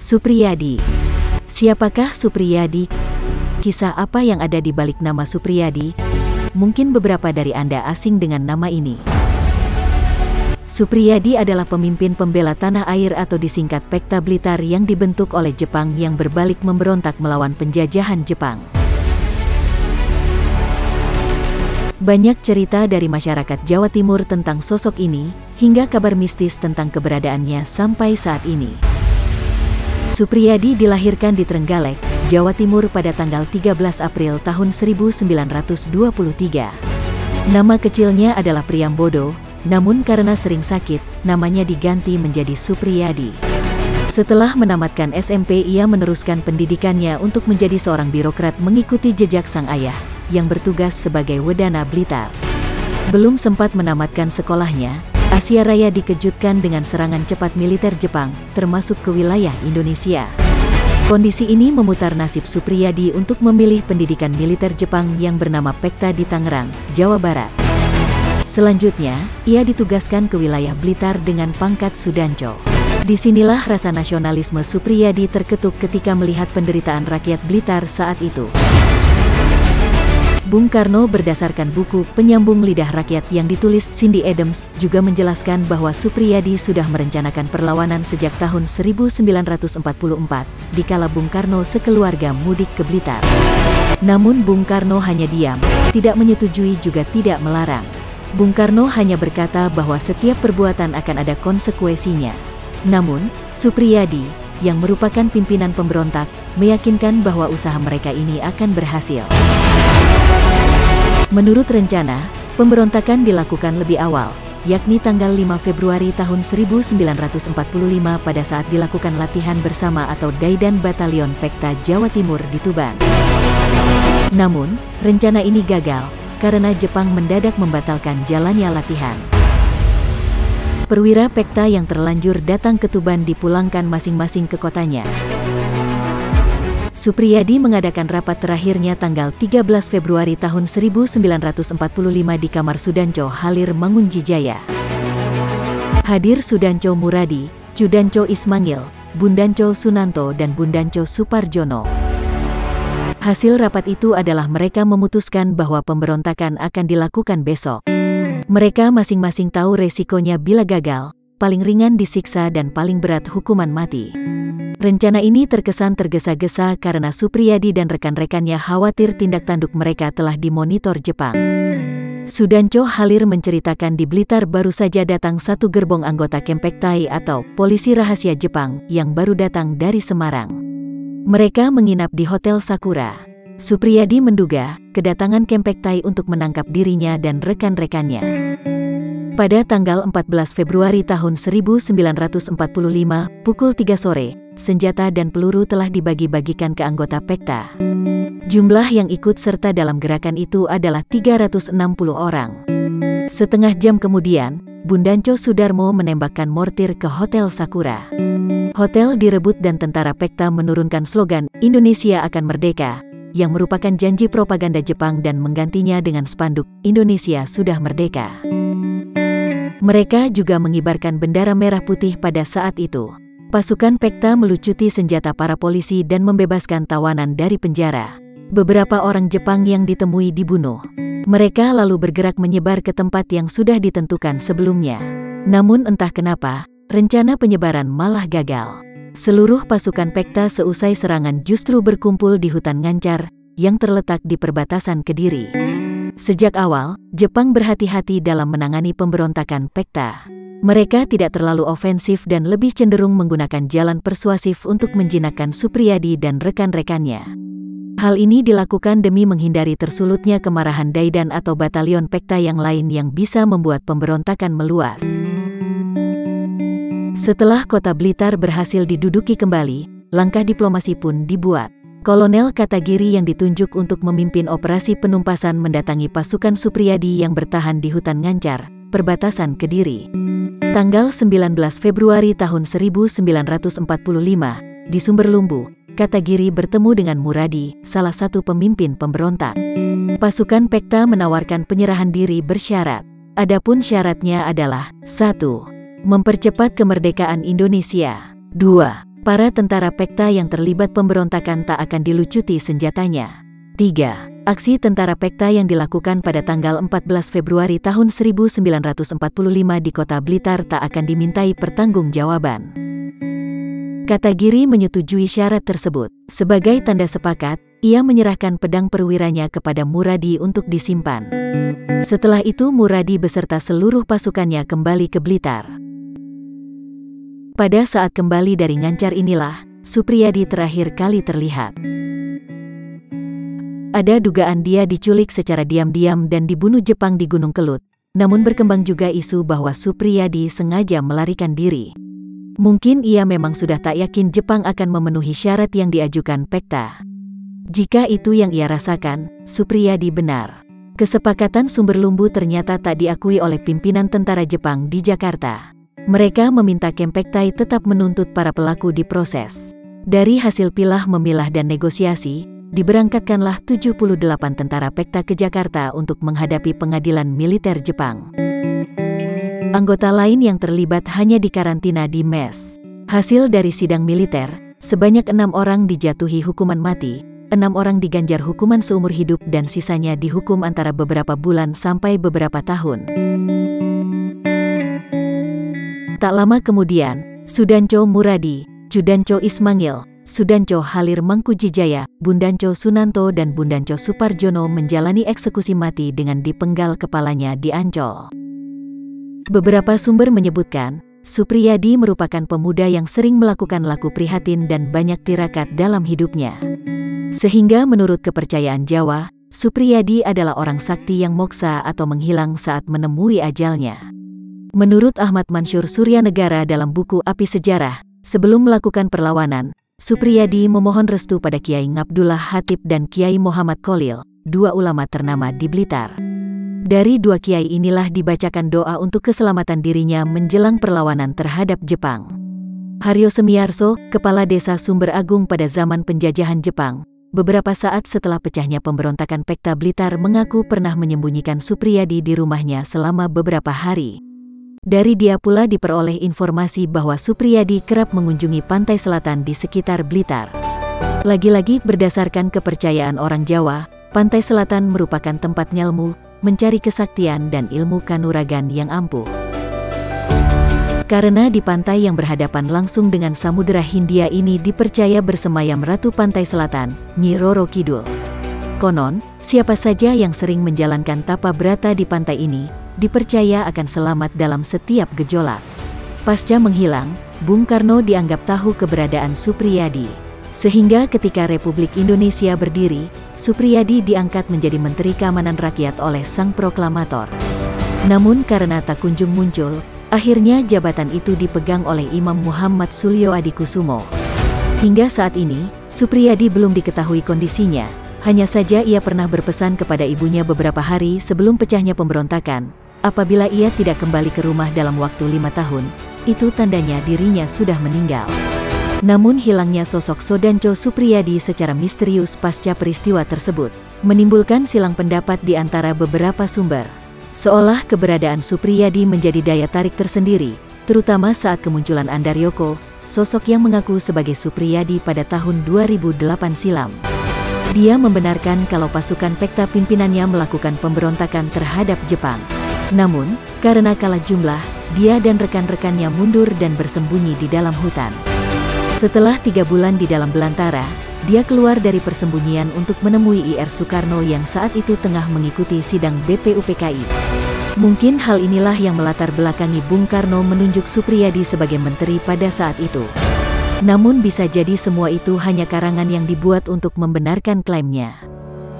Supriyadi. Siapakah Supriyadi? Kisah apa yang ada di balik nama Supriyadi? Mungkin beberapa dari Anda asing dengan nama ini. Supriyadi adalah pemimpin pembela tanah air atau disingkat Pekta Blitar yang dibentuk oleh Jepang yang berbalik memberontak melawan penjajahan Jepang. Banyak cerita dari masyarakat Jawa Timur tentang sosok ini, hingga kabar mistis tentang keberadaannya sampai saat ini. Supriyadi dilahirkan di Trenggalek, Jawa Timur pada tanggal 13 April tahun 1923. Nama kecilnya adalah Priyambodo, namun karena sering sakit, namanya diganti menjadi Supriyadi. Setelah menamatkan SMP, ia meneruskan pendidikannya untuk menjadi seorang birokrat mengikuti jejak sang ayah, yang bertugas sebagai Wedana Blitar. Belum sempat menamatkan sekolahnya, Asia Raya dikejutkan dengan serangan cepat militer Jepang, termasuk ke wilayah Indonesia. Kondisi ini memutar nasib Supriyadi untuk memilih pendidikan militer Jepang yang bernama Pekta di Tangerang, Jawa Barat. Selanjutnya, ia ditugaskan ke wilayah Blitar dengan pangkat Sudanco. Disinilah rasa nasionalisme Supriyadi terketuk ketika melihat penderitaan rakyat Blitar saat itu. Bung Karno berdasarkan buku Penyambung Lidah Rakyat yang ditulis Cindy Adams juga menjelaskan bahwa Supriyadi sudah merencanakan perlawanan sejak tahun 1944 dikala Bung Karno sekeluarga mudik ke Blitar. Namun Bung Karno hanya diam, tidak menyetujui juga tidak melarang. Bung Karno hanya berkata bahwa setiap perbuatan akan ada konsekuensinya. Namun, Supriyadi, yang merupakan pimpinan pemberontak, meyakinkan bahwa usaha mereka ini akan berhasil. Menurut rencana, pemberontakan dilakukan lebih awal, yakni tanggal 5 Februari tahun 1945 pada saat dilakukan latihan bersama atau Daidan Batalion Pekta Jawa Timur di Tuban. Namun, rencana ini gagal, karena Jepang mendadak membatalkan jalannya latihan. Perwira Pekta yang terlanjur datang ke Tuban dipulangkan masing-masing ke kotanya. Supriyadi mengadakan rapat terakhirnya tanggal 13 Februari tahun 1945 di kamar Sudanco Halir Mangunjijaya. Hadir Sudanco Muradi, Judanco Ismangil, Bundanco Sunanto dan Bundanco Suparjono. Hasil rapat itu adalah mereka memutuskan bahwa pemberontakan akan dilakukan besok. Mereka masing-masing tahu resikonya bila gagal, paling ringan disiksa dan paling berat hukuman mati. Rencana ini terkesan tergesa-gesa karena Supriyadi dan rekan-rekannya khawatir tindak tanduk mereka telah dimonitor Jepang. Sudanco Halir menceritakan di Blitar baru saja datang satu gerbong anggota Kempektai atau polisi rahasia Jepang yang baru datang dari Semarang. Mereka menginap di Hotel Sakura. Supriyadi menduga kedatangan Kempektai untuk menangkap dirinya dan rekan-rekannya. Pada tanggal 14 Februari tahun 1945, pukul 3 sore, senjata dan peluru telah dibagi-bagikan ke anggota Pekta. Jumlah yang ikut serta dalam gerakan itu adalah 360 orang. Setengah jam kemudian, Bundanco Sudarmo menembakkan mortir ke Hotel Sakura. Hotel direbut dan tentara Pekta menurunkan slogan Indonesia akan merdeka, yang merupakan janji propaganda Jepang dan menggantinya dengan spanduk Indonesia sudah merdeka. Mereka juga mengibarkan bendera merah putih pada saat itu. Pasukan Pekta melucuti senjata para polisi dan membebaskan tawanan dari penjara. Beberapa orang Jepang yang ditemui dibunuh. Mereka lalu bergerak menyebar ke tempat yang sudah ditentukan sebelumnya. Namun entah kenapa, rencana penyebaran malah gagal. Seluruh pasukan Pekta seusai serangan justru berkumpul di hutan Ngancar, yang terletak di perbatasan Kediri. Sejak awal, Jepang berhati-hati dalam menangani pemberontakan Pekta. Mereka tidak terlalu ofensif dan lebih cenderung menggunakan jalan persuasif untuk menjinakkan Supriyadi dan rekan-rekannya. Hal ini dilakukan demi menghindari tersulutnya kemarahan Daidan atau batalion Pekta yang lain yang bisa membuat pemberontakan meluas. Setelah kota Blitar berhasil diduduki kembali, langkah diplomasi pun dibuat. Kolonel Katagiri yang ditunjuk untuk memimpin operasi penumpasan mendatangi pasukan Supriyadi yang bertahan di hutan Ngancar, perbatasan Kediri. Tanggal 19 Februari tahun 1945, di Sumberlumbu, Katagiri bertemu dengan Muradi, salah satu pemimpin pemberontak. Pasukan Pekta menawarkan penyerahan diri bersyarat. Adapun syaratnya adalah 1. Mempercepat kemerdekaan Indonesia. 2. Para tentara Pekta yang terlibat pemberontakan tak akan dilucuti senjatanya. 3. Aksi tentara Pekta yang dilakukan pada tanggal 14 Februari tahun 1945 di kota Blitar tak akan dimintai pertanggungjawaban. Kata Giri menyetujui syarat tersebut. Sebagai tanda sepakat, ia menyerahkan pedang perwiranya kepada Muradi untuk disimpan. Setelah itu Muradi beserta seluruh pasukannya kembali ke Blitar. Pada saat kembali dari Ngancar inilah, Supriyadi terakhir kali terlihat. Ada dugaan dia diculik secara diam-diam dan dibunuh Jepang di Gunung Kelut, namun berkembang juga isu bahwa Supriyadi sengaja melarikan diri. Mungkin ia memang sudah tak yakin Jepang akan memenuhi syarat yang diajukan Pekta. Jika itu yang ia rasakan, Supriyadi benar. Kesepakatan Sumber Lumbu ternyata tak diakui oleh pimpinan tentara Jepang di Jakarta. Mereka meminta Kempektai tetap menuntut para pelaku diproses. Dari hasil pilah memilah dan negosiasi, diberangkatkanlah 78 tentara Pekta ke Jakarta untuk menghadapi pengadilan militer Jepang. Anggota lain yang terlibat hanya dikarantina di mes. Hasil dari sidang militer, sebanyak 6 orang dijatuhi hukuman mati, 6 orang diganjar hukuman seumur hidup dan sisanya dihukum antara beberapa bulan sampai beberapa tahun. Tak lama kemudian, Sudanco Muradi, Judanco Ismangil, Sudanco Halir Mangkujijaya, Bundanco Sunanto dan Bundanco Suparjono menjalani eksekusi mati dengan dipenggal kepalanya di Ancol. Beberapa sumber menyebutkan, Supriyadi merupakan pemuda yang sering melakukan laku prihatin dan banyak tirakat dalam hidupnya. Sehingga menurut kepercayaan Jawa, Supriyadi adalah orang sakti yang moksa atau menghilang saat menemui ajalnya. Menurut Ahmad Mansur Suryanegara dalam buku Api Sejarah, sebelum melakukan perlawanan, Supriyadi memohon restu pada Kiai Ngabdullah Hatib dan Kiai Muhammad Kholil, 2 ulama ternama di Blitar. Dari 2 kiai inilah dibacakan doa untuk keselamatan dirinya menjelang perlawanan terhadap Jepang. Haryo Semiarso, kepala desa Sumber Agung pada zaman penjajahan Jepang, beberapa saat setelah pecahnya pemberontakan Pekta Blitar mengaku pernah menyembunyikan Supriyadi di rumahnya selama beberapa hari. Dari dia pula diperoleh informasi bahwa Supriyadi kerap mengunjungi pantai selatan di sekitar Blitar. Lagi-lagi berdasarkan kepercayaan orang Jawa, pantai selatan merupakan tempat nyalmu, mencari kesaktian dan ilmu kanuragan yang ampuh. Karena di pantai yang berhadapan langsung dengan Samudera Hindia ini dipercaya bersemayam Ratu Pantai Selatan, Nyi Roro Kidul. Konon, siapa saja yang sering menjalankan tapa brata di pantai ini, dipercaya akan selamat dalam setiap gejolak. Pasca menghilang, Bung Karno dianggap tahu keberadaan Supriyadi. Sehingga ketika Republik Indonesia berdiri, Supriyadi diangkat menjadi Menteri Keamanan Rakyat oleh sang proklamator. Namun karena tak kunjung muncul, akhirnya jabatan itu dipegang oleh Imam Muhammad Sulyo Adikusumo. Hingga saat ini, Supriyadi belum diketahui kondisinya, hanya saja ia pernah berpesan kepada ibunya beberapa hari sebelum pecahnya pemberontakan, apabila ia tidak kembali ke rumah dalam waktu 5 tahun, itu tandanya dirinya sudah meninggal. Namun hilangnya sosok Sudanco Supriyadi secara misterius pasca peristiwa tersebut, menimbulkan silang pendapat di antara beberapa sumber. Seolah keberadaan Supriyadi menjadi daya tarik tersendiri, terutama saat kemunculan Andaryoko, sosok yang mengaku sebagai Supriyadi pada tahun 2008 silam. Dia membenarkan kalau pasukan Pekta pimpinannya melakukan pemberontakan terhadap Jepang. Namun, karena kalah jumlah, dia dan rekan-rekannya mundur dan bersembunyi di dalam hutan. Setelah 3 bulan di dalam belantara, dia keluar dari persembunyian untuk menemui Ir Soekarno yang saat itu tengah mengikuti sidang BPUPKI. Mungkin hal inilah yang melatar belakangi Bung Karno menunjuk Supriyadi sebagai menteri pada saat itu. Namun bisa jadi semua itu hanya karangan yang dibuat untuk membenarkan klaimnya.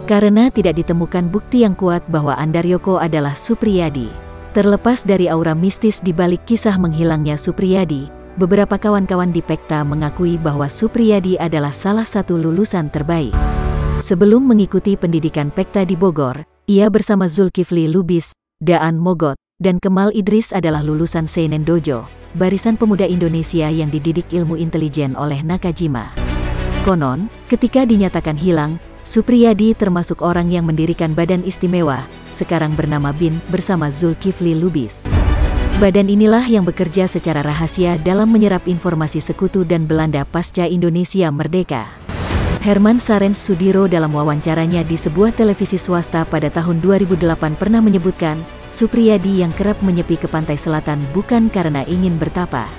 Karena tidak ditemukan bukti yang kuat bahwa Andaryoko adalah Supriyadi. Terlepas dari aura mistis di balik kisah menghilangnya Supriyadi, beberapa kawan-kawan di Pekta mengakui bahwa Supriyadi adalah salah satu lulusan terbaik. Sebelum mengikuti pendidikan Pekta di Bogor, ia bersama Zulkifli Lubis, Daan Mogot, dan Kemal Idris adalah lulusan Seinen Dojo, barisan pemuda Indonesia yang dididik ilmu intelijen oleh Nakajima. Konon, ketika dinyatakan hilang, Supriyadi termasuk orang yang mendirikan Badan Istimewa, sekarang bernama BIN, bersama Zulkifli Lubis. Badan inilah yang bekerja secara rahasia dalam menyerap informasi sekutu dan Belanda pasca Indonesia merdeka. Herman Sarens Sudiro dalam wawancaranya di sebuah televisi swasta pada tahun 2008 pernah menyebutkan, Suprijadi yang kerap menyepi ke pantai selatan bukan karena ingin bertapa.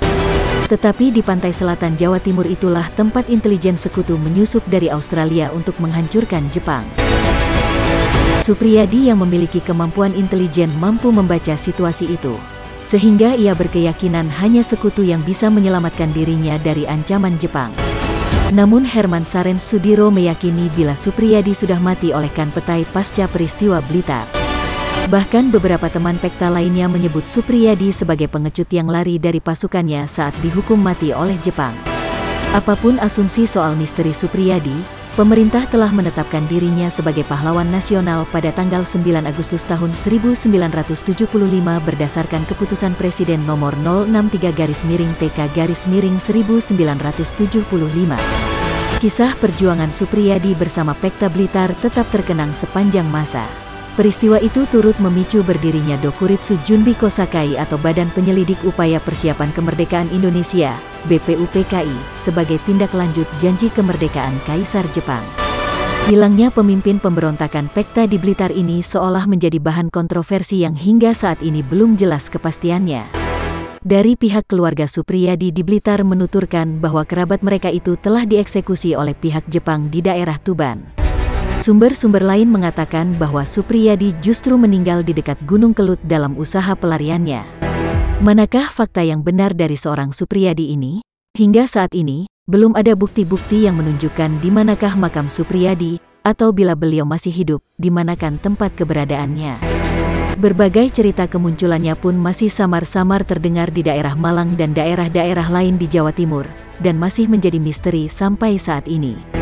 Tetapi di pantai selatan Jawa Timur itulah tempat intelijen sekutu menyusup dari Australia untuk menghancurkan Jepang. Suprijadi yang memiliki kemampuan intelijen mampu membaca situasi itu, sehingga ia berkeyakinan hanya sekutu yang bisa menyelamatkan dirinya dari ancaman Jepang. Namun Herman Sarens Sudiro meyakini bila Suprijadi sudah mati olehkan petai pasca peristiwa Blitar. Bahkan beberapa teman Pekta lainnya menyebut Suprijadi sebagai pengecut yang lari dari pasukannya saat dihukum mati oleh Jepang. Apapun asumsi soal misteri Suprijadi, pemerintah telah menetapkan dirinya sebagai pahlawan nasional pada tanggal 9 Agustus tahun 1975 berdasarkan keputusan Presiden nomor 063-TK-1975. Kisah perjuangan Suprijadi bersama Pekta Blitar tetap terkenang sepanjang masa. Peristiwa itu turut memicu berdirinya Dokuritsu Junbi Kosakai atau Badan Penyelidik Upaya Persiapan Kemerdekaan Indonesia, BPUPKI, sebagai tindak lanjut janji kemerdekaan Kaisar Jepang. Hilangnya pemimpin pemberontakan Pekta di Blitar ini seolah menjadi bahan kontroversi yang hingga saat ini belum jelas kepastiannya. Dari pihak keluarga Suprijadi di Blitar menuturkan bahwa kerabat mereka itu telah dieksekusi oleh pihak Jepang di daerah Tuban. Sumber-sumber lain mengatakan bahwa Suprijadi justru meninggal di dekat Gunung Kelut dalam usaha pelariannya. Manakah fakta yang benar dari seorang Suprijadi ini? Hingga saat ini, belum ada bukti-bukti yang menunjukkan di manakah makam Suprijadi, atau bila beliau masih hidup, di manakan tempat keberadaannya. Berbagai cerita kemunculannya pun masih samar-samar terdengar di daerah Malang dan daerah-daerah lain di Jawa Timur, dan masih menjadi misteri sampai saat ini.